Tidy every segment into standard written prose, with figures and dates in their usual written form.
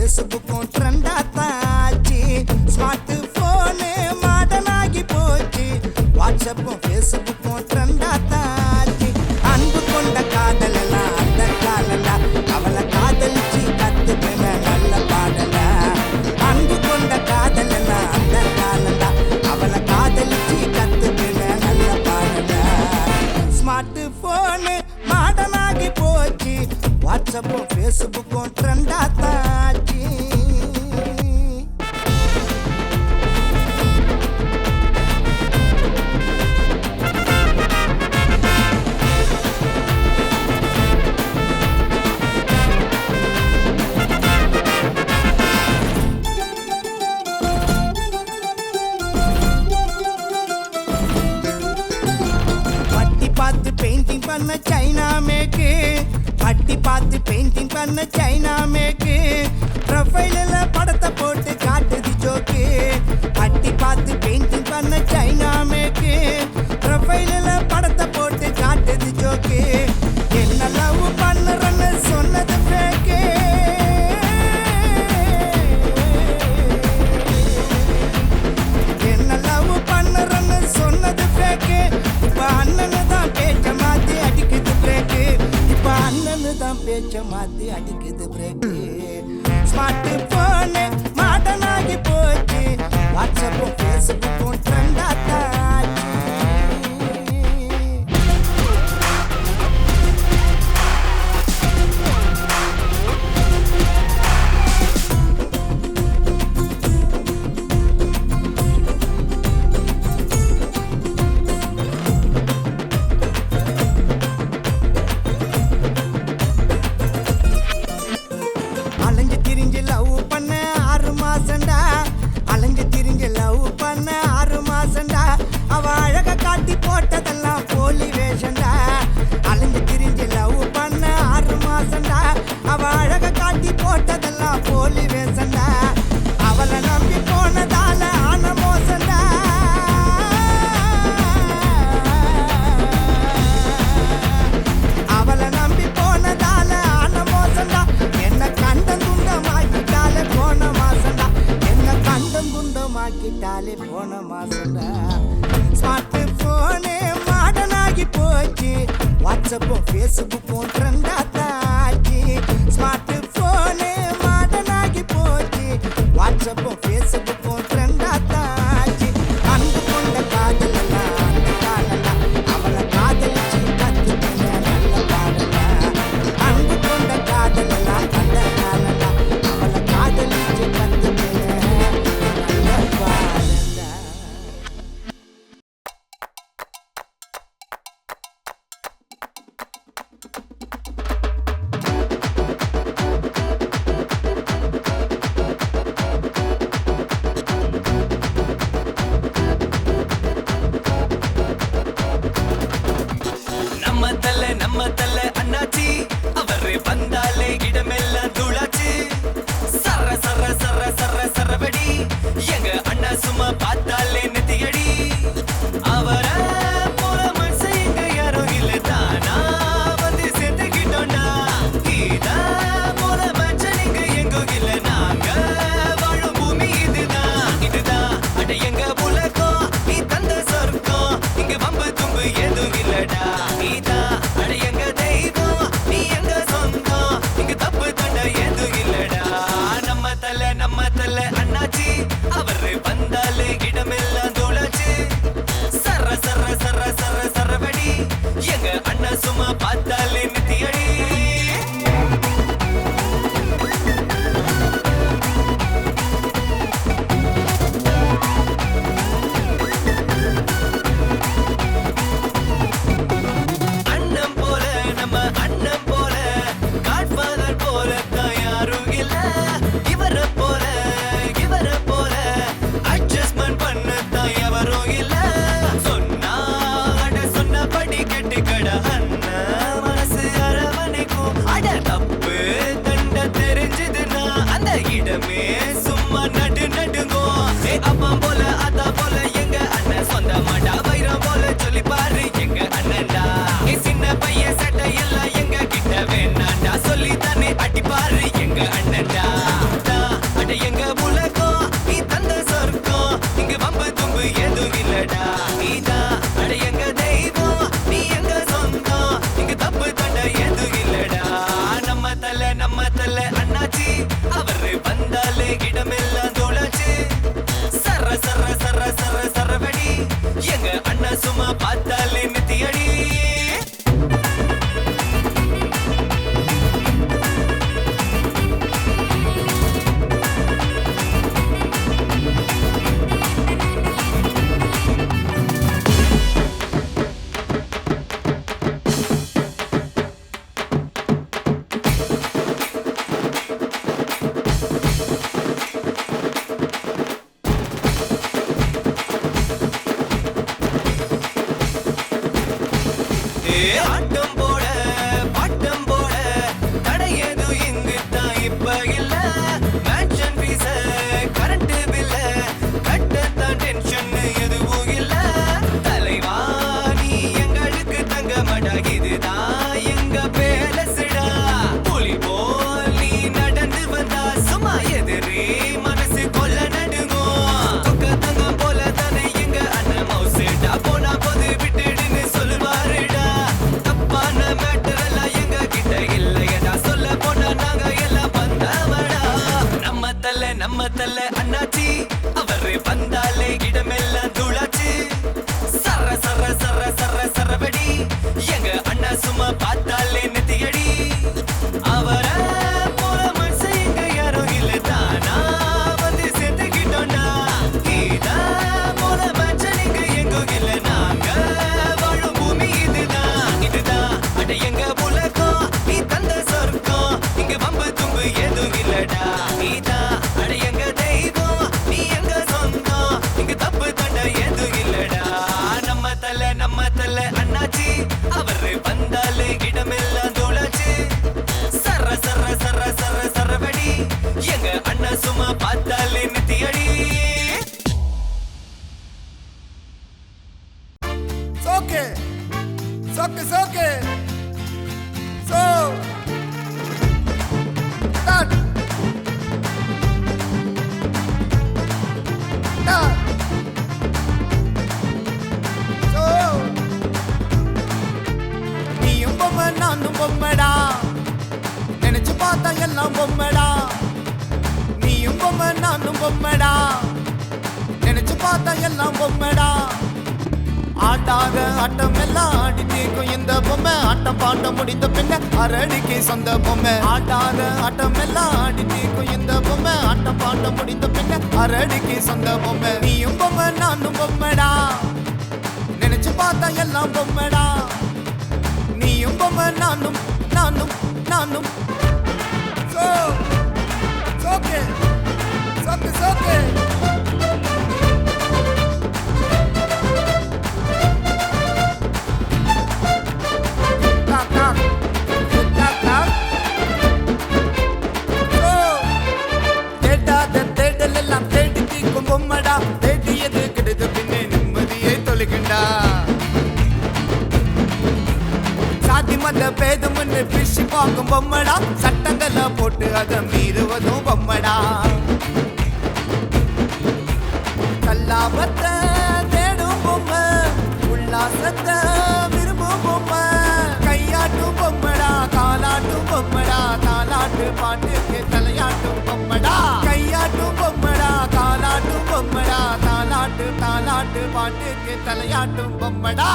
ஃபேஸ்புக்கும் ட்ரெண்டாத்தாச்சு. Smart போனு modern ஆகி போச்சு. வாட்ஸ்அப்பும் ஃபேஸ்புக்கும் ட்ரெண்டாத்தாச்சு. அன்பு கொண்ட காதல் எல்லாம் அந்த காலலா, அவளை காதலிச்சு கத்துக்கின நல்ல பாடலா. அன்பு கொண்ட காதல் எல்லாம் அந்த காலலா, அவளை காதலிச்சு கத்துக்கின நல்ல பாடலா. ஸ்மார்ட் போனு மாடர்ன் ஆகி போச்சு. வாட்ஸ்அப்பும் ஃபேஸ்புக்கும் ட்ரெண்டாத்தாச்சு. பட்டி பார்த்து பெயிண்டிங் பண்ண சைனா மேக்கு. பட்டி பார்த்து பெயிண்டிங் பண்ண சைனா மேக்கு. ப்ரொஃபைலில் படத்தை போட்டு காட்டுது ஜோக்கு. பட்டி பார்த்து பெயிண்டிங் பண்ண சைனா மேக்கு. ப்ரொஃபைலில் படத்தை போட்டு காட்டுது ஜோக்கு. என்ன லவ் பண்ணுறன்னு சொன்னது ஃபேக்கு. என்ன லவ் பண்ணுறன்னு சொன்னது ஃபேக்கு. இப்ப அண்ணனு தான் பேச்ச மாத்தி அடிக்குது பிரேக்கு. இப்ப அண்ணனு தான் பேச்ச மாத்தி அடிக்குது பிரேக்கு. ஸ்மார்ட் போனு மாடர்ன் ஆகி போச்சு. வாட்ஸ்அப்பும் ஃபேஸ்புக்கும் ட்ரெண்டாத்தாச்சு. அலைஞ்சு திரிஞ்சு லவ் பண்ண 6 மாசண்டா. அலைஞ்சு திரிஞ்சு லவ் பண்ண 6 மாசண்டா. அவ அழக காட்டி போட்டதெல்லாம் போலி வேஷண்டா. அலைஞ்சு திரிஞ்சு லவ் பண்ண 6 மாசண்டா. அவ அழக காட்டி போட்டதெல்லாம் போலி வேஷண்டா. அவளை நம்பி போனதால ஆன மோசண்டா. அவளை நம்பி போனதால ஆன மோசண்டா. என்ன கண்டம் குண்டமாக்கிட்டாலே போன மாசண்டா. என்ன கண்டம் குண்டமாக்கிட்டாலே போன மாசண்டா. ஸ்மார்ட் போனு மாடர்ன் ஆகி போச்சு. வாட்ஸ்அப்பும் ஃபேஸ்புக்கும் ட்ரெண்டாத்தாச்சு. ஸ்மார்ட் போனு மாடர்ன் ஆகி போச்சு. வாட்ஸ்அப்பும் ஃபேஸ்புக்கும் ட்ரெண்டாத்தாச்சு. அன்பு கொண்ட காதல் எல்லாம் அந்த காலலா, அவளை காதலிச்சு கத்துக்கின நல்ல பாடலா. அன்பு கொண்ட காதல் எல்லாம் அந்த காலலா, அவளை காதலிச்சு கத்துக்கின நல்ல பாடலா. ஆட்டம் போட பாட்டம் போட தடையது இங்கு தான் இப்ப இல்ல மேன்ஷன் பீஸ கரண்ட் பில்ல கட்டத்தான் டென்ஷன் எதுவும் இல்ல தலைவா நீ எங்களுக்கு தங்க மாட்டா இதுதான் எங்க பேலசுடா புலி போல் நீ நடந்து வந்தா சும்மா எதிரி மனசு கொல்ல நடுங்கும் தொக்க தங்கம் போல தானே எங்க அண்ணன் மவுசுடா போனா போது விட்டுடுன்னு சொல்லுவாருடா தப்பான மேட்டர் எல்லாம் எங்க கிட்ட இல்லையடா சொல்ல போனா நாங்க எல்லாம் வந்தவடா நம்ம தல்ல அண்ணாச்சி அவரு வந்தாலே இடமெல்லாம் தூளாச்சு சர சர சர சர சரபடி எங்க அண்ணா சும்மா பார்த்தாலே நெத்தியடி அவர போல மனுஷன் எங்க யாரும் இல்ல தானா வந்து சேர்த்துக்கிட்டோண்டா இதா போல மனுஷன் எங்க எங்கும் இல்ல நாங்க வாழும் பூமி இதுதான் அட எங்க உலகம் நீ தந்த சொர்க்கம் இங்க வம்பு தும்பு எதுவும் இல்லடா நீதான் அட எங்க தெய்வம் நீ எங்க சொந்தம் இங்க தப்பு தண்ட எதுவும் இல்லடா நம்ம தல்ல அண்ணாச்சி அவரு வந்தாலே இடமெல்லாம் தோளாச்சு சர சர சர சர சரபடி எங்க அண்ணா சும்மா பார்த்தாலே நித்தியடி சோக்கே சோக்கே சோக்கே சோ ஸ்டார்ட் ஸ்டார்ட் சோ நீயும் பொம்மை நானும் பொம்மைடா நினைச்சு பார்த்தா எல்லாம் பொம்மைடா நீயும் பொம்மை நானும் பொம்மைடா நினைச்சு பார்த்தா எல்லாம் பொம்மைடா ஆட்டாத ஆட்டம் எல்லாம் ஆடிட்டேக்கும் இந்த பொம்மை ஆட்டம் பாட்ட முடிந்த பின்ன அரடிக்கு சொந்த பொம்மை ஆட்டாத ஆட்டம் எல்லாம் ஆடிட்டேக்கும் இந்த பொம்மை ஆட்டம் பாட்ட முடிந்த பின்ன அரடிக்கு சொந்த பொம்மை நீயும் பொம்மை நானும் பொம்மைடா நினைச்சு பார்த்தா எல்லாம் பொம்மைடா நீயும் பொம்மை நானும் நானும் நானும் சோ சோக்கே சோக்கே சோக்கே தேடலெல்லாம் தேடி தீக்கும் பொம்மடா தேடியது கிடைத்த பின்னே நிம்மதியை தொலைகின்றா சாதி மத பேதம்னு பிரிச்சு பார்க்கும் பொம்மடா சட்டங்களை போட்டு அதை மீறுவதும் பொம்மடா கல்லாபத்தை தேடும் பொம்மை உல்லாசத்தை விரும்பும் பொம்மை கையாட்டும் பொம்மடா காலாட்டும் பொம்மடா தாலாட்டு பாட்டுக்கு தலையாட்டும் பொம்மடா கையாட்டும் பொம்மடா காலாட்டும் பொம்மடா தாலாட்டு தாலாட்டு பாட்டுக்கு தலையாட்டும் பொம்மடா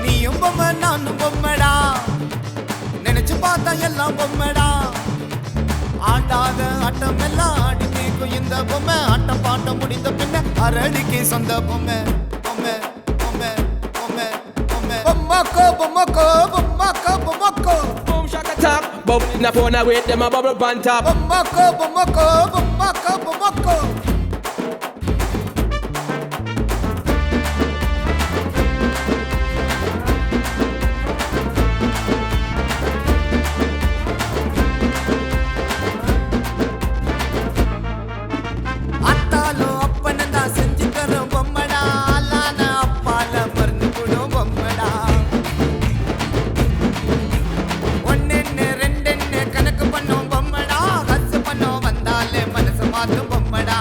நீயும் பொம்மை நானும் பொம்மடா நினைச்சு பார்த்தா எல்லாம் பொம்மடா ஆட்டாத ஆட்டம் எல்லாம் ஆடி தீக்கும் இந்த பொம்மை ஆட்டம் பாட்ட முடிந்த பின்ன அரடிக்கு சொந்த பொம்மை பொம்மை பொம்மை பொம்மை பொம்மை பொம்மக்கோ பொம்மக்கோ பொம்மக்கோ பொம்மக்கோ Boom shaka talk, boom in the phone away, them a bubble pan top. பொம்மக்கோ பொம்மக்கோ பொம்மக்கோ பொம்மக்கோ அத்தாலும் அப்பனும் தான் செஞ்சு தரும் பொம்மடா அல்லான அப்பால மருந்து கொடும் பொம்மடா ஒன்னென்னு ரெண்டென்னு கணக்கு பண்ணும் பொம்மடா கசு பண்ணோம் வந்தாலே மனசு மாத்தும் பொம்மடா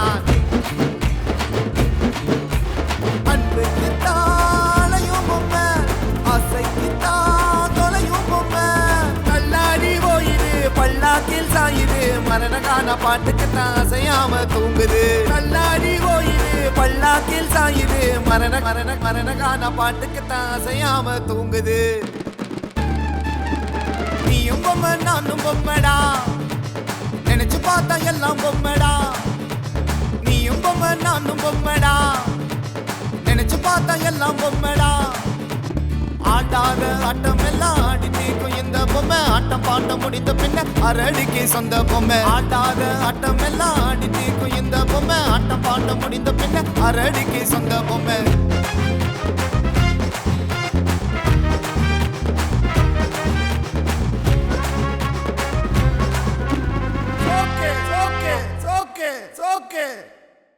அன்புக்கு தாளையும் பொம்மை ஆசைக்கு தான் தொலையும் பொம்மை கல்லாடி போயிரு பல்லாக்கில் சாயுது மரண காண பாட்டுக்கு தான் அசையாம தூங்குது கல்லாடி போயிரு பல்லாக்கில் சாயுது மரண மரண மரண காண பாட்டுக்கு தான் அசையாம தூங்குது நீயும் பொம்மை நானும் பொம்மடா நினைச்சு பார்த்தா எல்லாம் பொம்மடா நீயும் பொம்மை நானும் பொம்மடா நினைச்சு பார்த்தா எல்லாம் பொம்மடா ஆட்டாத ஆட்டம் எல்லாம் ஆடி தீக்கும் இந்த பொம்மை ஆட்டம் பாட்ட முடிந்த பின்ன அரடிக்கு சொந்த பொம்மை ஆட்டாத ஆட்டம் எல்லாம் ஆடி தீக்கும் இந்த பொம்மை ஆட்டம் பாட்ட முடிந்த பின்ன அரடிக்கு சொந்த பொம்மை